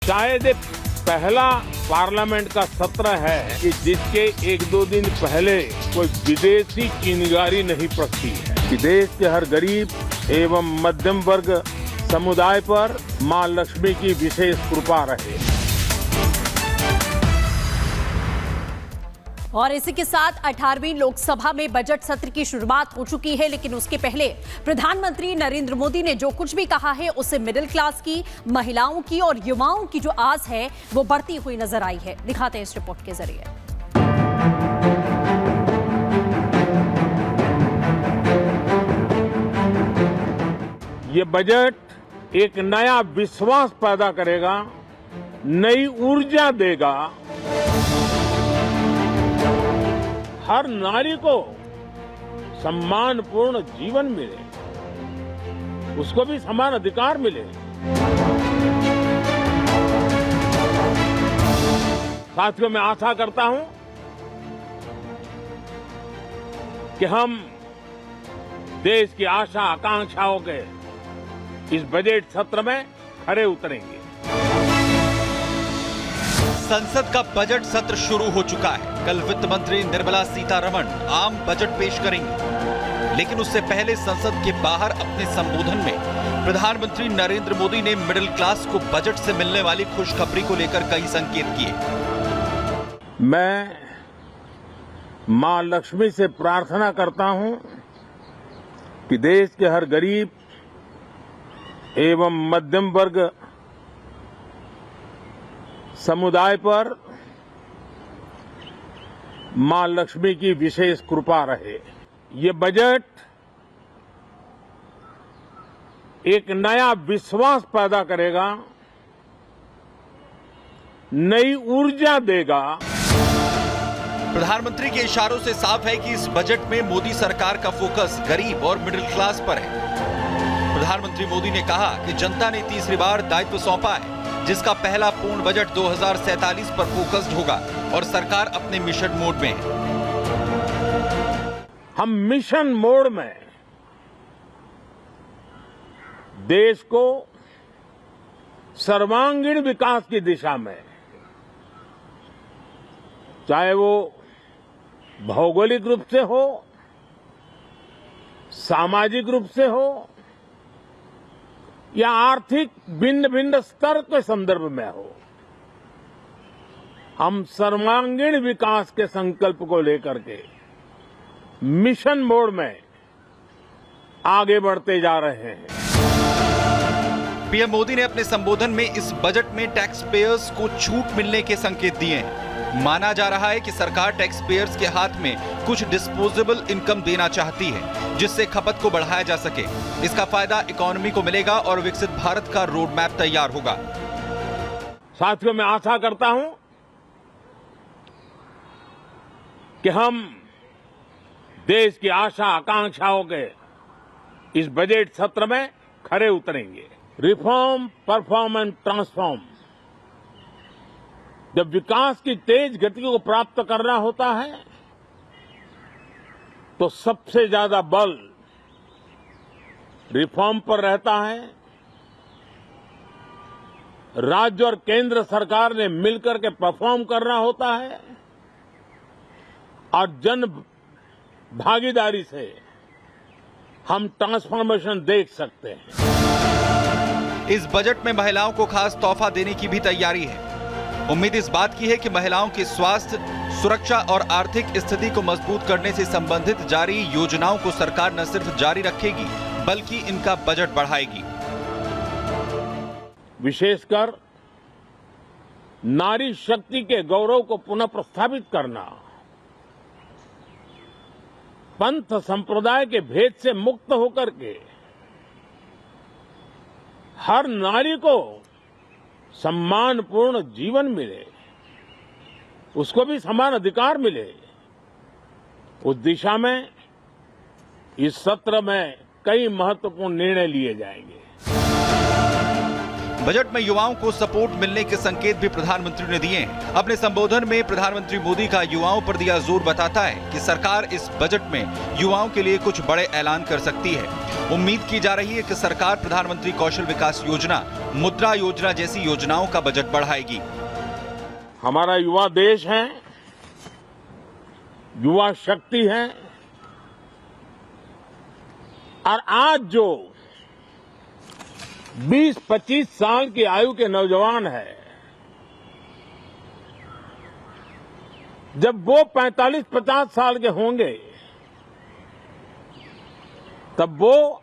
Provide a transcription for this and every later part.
शायद ये पहला पार्लियामेंट का सत्र है कि जिसके एक दो दिन पहले कोई विदेशी चिनगारी नहीं पड़ती है कि देश के हर गरीब एवं मध्यम वर्ग समुदाय पर मां लक्ष्मी की विशेष कृपा रहे। और इसी के साथ 18वीं लोकसभा में बजट सत्र की शुरुआत हो चुकी है, लेकिन उसके पहले प्रधानमंत्री नरेंद्र मोदी ने जो कुछ भी कहा है उससे मिडिल क्लास की, महिलाओं की और युवाओं की जो आस है वो बढ़ती हुई नजर आई है। दिखाते हैं इस रिपोर्ट के जरिए। ये बजट एक नया विश्वास पैदा करेगा, नई ऊर्जा देगा, हर नारी को सम्मानपूर्ण जीवन मिले, उसको भी समान अधिकार मिले। साथियों, मैं आशा करता हूं कि हम देश की आशा आकांक्षाओं के इस बजट सत्र में खरे उतरेंगे। संसद का बजट सत्र शुरू हो चुका है। कल वित्त मंत्री निर्मला सीतारमण आम बजट पेश करेंगी, लेकिन उससे पहले संसद के बाहर अपने संबोधन में प्रधानमंत्री नरेंद्र मोदी ने मिडिल क्लास को बजट से मिलने वाली खुशखबरी को लेकर कई संकेत किए। मैं मां लक्ष्मी से प्रार्थना करता हूं कि देश के हर गरीब एवं मध्यम वर्ग समुदाय पर मां लक्ष्मी की विशेष कृपा रहे। ये बजट एक नया विश्वास पैदा करेगा, नई ऊर्जा देगा। प्रधानमंत्री के इशारों से साफ है कि इस बजट में मोदी सरकार का फोकस गरीब और मिडिल क्लास पर है। प्रधानमंत्री मोदी ने कहा कि जनता ने तीसरी बार दायित्व सौंपा है, जिसका पहला पूर्ण बजट 2047 पर फोकस्ड होगा और सरकार अपने मिशन मोड में है। हम मिशन मोड में देश को सर्वांगीण विकास की दिशा में, चाहे वो भौगोलिक रूप से हो, सामाजिक रूप से हो या आर्थिक भिन्न भिन्न स्तर के संदर्भ में हो, हम सर्वांगीण विकास के संकल्प को लेकर के मिशन मोड में आगे बढ़ते जा रहे हैं। पीएम मोदी ने अपने संबोधन में इस बजट में टैक्स पेयर्स को छूट मिलने के संकेत दिए हैं। माना जा रहा है कि सरकार टैक्स पेयर्स के हाथ में कुछ डिस्पोजेबल इनकम देना चाहती है, जिससे खपत को बढ़ाया जा सके। इसका फायदा इकोनॉमी को मिलेगा और विकसित भारत का रोड मैप तैयार होगा। साथियों, मैं आशा करता हूं कि हम देश की आशा आकांक्षाओं के इस बजट सत्र में खरे उतरेंगे। Reform, perform and transform. जब विकास की तेज गति को प्राप्त करना होता है तो सबसे ज्यादा बल रिफॉर्म पर रहता है। राज्य और केंद्र सरकार ने मिलकर के परफॉर्म करना होता है और जन भागीदारी से हम ट्रांसफॉर्मेशन देख सकते हैं। इस बजट में महिलाओं को खास तोहफा देने की भी तैयारी है। उम्मीद इस बात की है कि महिलाओं के स्वास्थ्य, सुरक्षा और आर्थिक स्थिति को मजबूत करने से संबंधित जारी योजनाओं को सरकार न सिर्फ जारी रखेगी बल्कि इनका बजट बढ़ाएगी। विशेषकर नारी शक्ति के गौरव को पुनः प्रस्थापित करना, पंथ संप्रदाय के भेद से मुक्त होकर के हर नारी को सम्मानपूर्ण जीवन मिले, उसको भी समान अधिकार मिले, उस दिशा में इस सत्र में कई महत्वपूर्ण निर्णय लिए जाएंगे। बजट में युवाओं को सपोर्ट मिलने के संकेत भी प्रधानमंत्री ने दिए हैं। अपने संबोधन में प्रधानमंत्री मोदी का युवाओं पर दिया जोर बताता है कि सरकार इस बजट में युवाओं के लिए कुछ बड़े ऐलान कर सकती है। उम्मीद की जा रही है कि सरकार प्रधानमंत्री कौशल विकास योजना, मुद्रा योजना जैसी योजनाओं का बजट बढ़ाएगी। हमारा युवा देश है, युवा शक्ति है, और आज जो 20-25 साल की आयु के नौजवान है, जब वो 45-50 साल के होंगे तब वो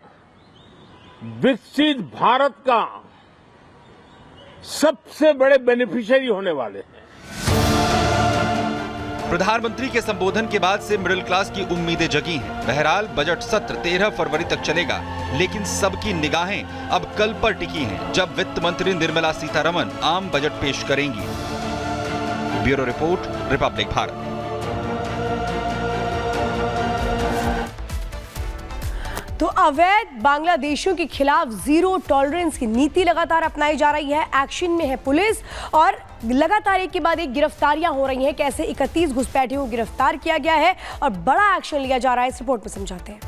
विकसित भारत का सबसे बड़े बेनिफिशियरी होने वाले हैं। प्रधानमंत्री के संबोधन के बाद से मिडिल क्लास की उम्मीदें जगी हैं। बहरहाल बजट सत्र 13 फरवरी तक चलेगा, लेकिन सबकी निगाहें अब कल पर टिकी हैं, जब वित्त मंत्री निर्मला सीतारमण आम बजट पेश करेंगी। Bureau report, Republic Bharat. तो अवैध बांग्लादेशियों के खिलाफ जीरो टॉलरेंस की नीति लगातार अपनाई जा रही है। एक्शन में है पुलिस और लगातार एक के बाद एक गिरफ्तारियां हो रही हैं। कैसे 31 घुसपैठियों को गिरफ्तार किया गया है और बड़ा एक्शन लिया जा रहा है, इस रिपोर्ट में समझाते हैं।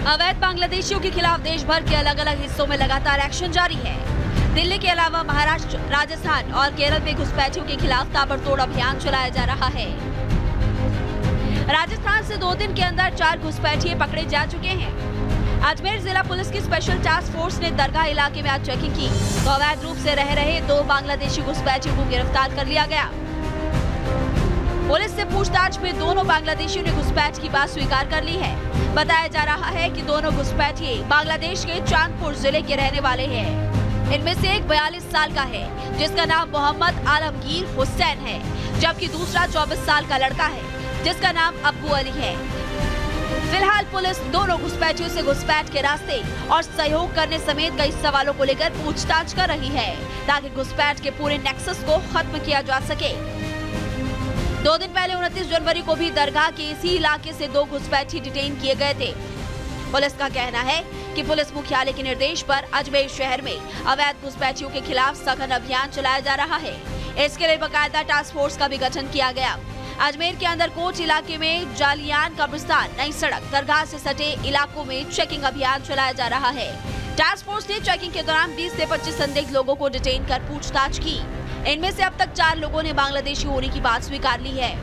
अवैध बांग्लादेशियों के खिलाफ देश भर के अलग अलग हिस्सों में लगातार एक्शन जारी है। दिल्ली के अलावा महाराष्ट्र, राजस्थान और केरल में घुसपैठियों के खिलाफ ताबड़तोड़ अभियान चलाया जा रहा है। राजस्थान से 2 दिन के अंदर 4 घुसपैठिए पकड़े जा चुके हैं। अजमेर जिला पुलिस की स्पेशल टास्क फोर्स ने दरगाह इलाके में आज चेकिंग की तो अवैध रूप से रह रहे 2 बांग्लादेशी घुसपैठियों को गिरफ्तार कर लिया गया। पुलिस से पूछताछ में दोनों बांग्लादेशियों ने घुसपैठ की बात स्वीकार कर ली है। बताया जा रहा है कि दोनों घुसपैठिए बांग्लादेश के चांदपुर जिले के रहने वाले हैं। इनमें से एक 42 साल का है जिसका नाम मोहम्मद आलमगीर हुसैन है, जबकि दूसरा 24 साल का लड़का है जिसका नाम अब्बू अली है। फिलहाल पुलिस दोनों घुसपैठियों से घुसपैठ के रास्ते और सहयोग करने समेत कई सवालों को लेकर पूछताछ कर रही है ताकि घुसपैठ के पूरे नेक्सस को खत्म किया जा सके। 2 दिन पहले 29 जनवरी को भी दरगाह के इसी इलाके से 2 घुसपैठी डिटेन किए गए थे। पुलिस का कहना है कि पुलिस मुख्यालय के निर्देश पर अजमेर शहर में अवैध घुसपैठियों के खिलाफ सघन अभियान चलाया जा रहा है। इसके लिए बाकायदा टास्क फोर्स का भी गठन किया गया। अजमेर के अंदर कोच इलाके में जालियान कब्रिस्तान, नई सड़क, दरगाह से सटे इलाकों में चेकिंग अभियान चलाया जा रहा है। टास्क फोर्स ने चेकिंग के दौरान 20 से 25 संदिग्ध लोगों को डिटेन कर पूछताछ की। इनमें से अब तक 4 लोगों ने बांग्लादेशी होने की बात स्वीकार ली है।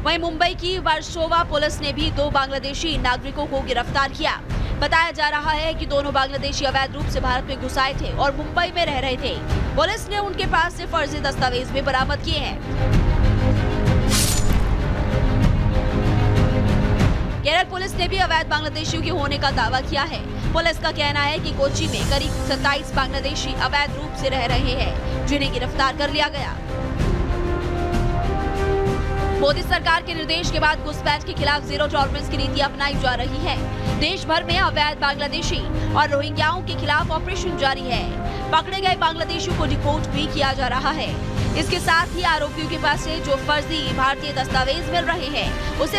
वहीं मुंबई की वर्सोवा पुलिस ने भी 2 बांग्लादेशी नागरिकों को गिरफ्तार किया। बताया जा रहा है कि दोनों बांग्लादेशी अवैध रूप से भारत में घुस आए थे और मुंबई में रह रहे थे। पुलिस ने उनके पास से फर्जी दस्तावेज भी बरामद किए हैं। केरल पुलिस ने भी अवैध बांग्लादेशियों के होने का दावा किया है। पुलिस का कहना है कि कोची में करीब 27 बांग्लादेशी अवैध रूप से रह रहे हैं, जिन्हें गिरफ्तार कर लिया गया। मोदी सरकार के निर्देश के बाद घुसपैठ के खिलाफ जीरो टॉलरेंस की नीति अपनाई जा रही है। देश भर में अवैध बांग्लादेशी और रोहिंग्याओं के खिलाफ ऑपरेशन जारी है। पकड़े गए बांग्लादेशियों को डिपोर्ट भी किया जा रहा है। इसके साथ ही आरोपियों के पास से जो फर्जी भारतीय दस्तावेज मिल रहे हैं, उसे